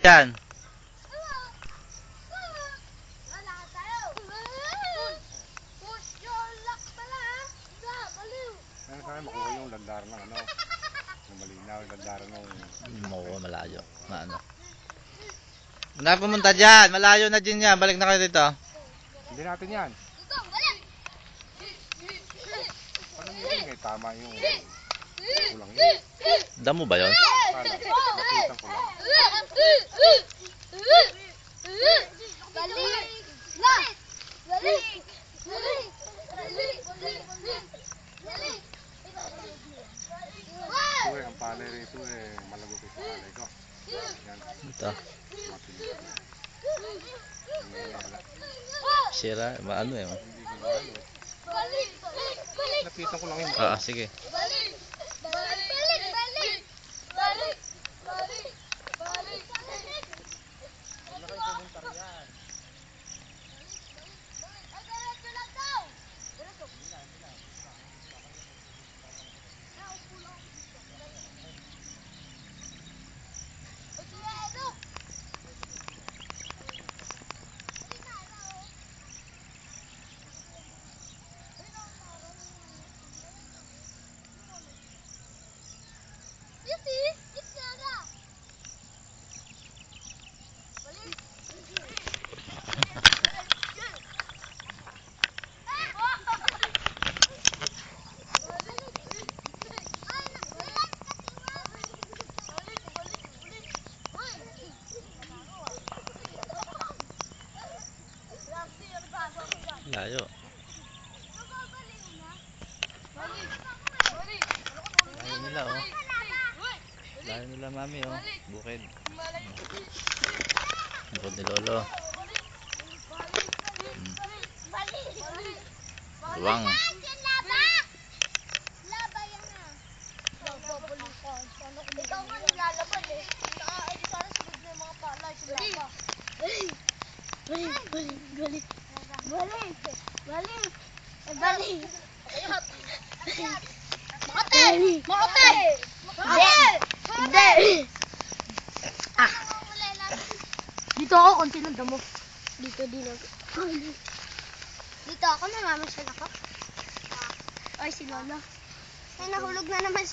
Yan. Ano sana makuha yung landaran ng ano, ng malinaw, yung landaran ng... Oo, malayo. Ano? Na pumunta dyan. Malayo na din yan. Balik na kayo dito. Hindi natin yan. Ano yung ingay? Tama yung... Kulang yun. Damo ba yun? Kala, nakitan ko lang. Ito ang palay rito malagot yung palay ko. Yan. Ito. Matinig. Sira. Ano eh. Hindi gumalo. Napitan ko lang yun. Sige. Layo. Layo nila oh. Layo nila mami oh. Bukid. Bukid ni Lolo. Luwang. Ikaw nga nilalaban eh. Edi sana sunod na yung mga palay. Balik. Makate! Hindi! Dito ako, konti lang damo. Dito din ako. Dito ako, namamasyal ako. Ay, si Lola. Ay, nahulog na naman.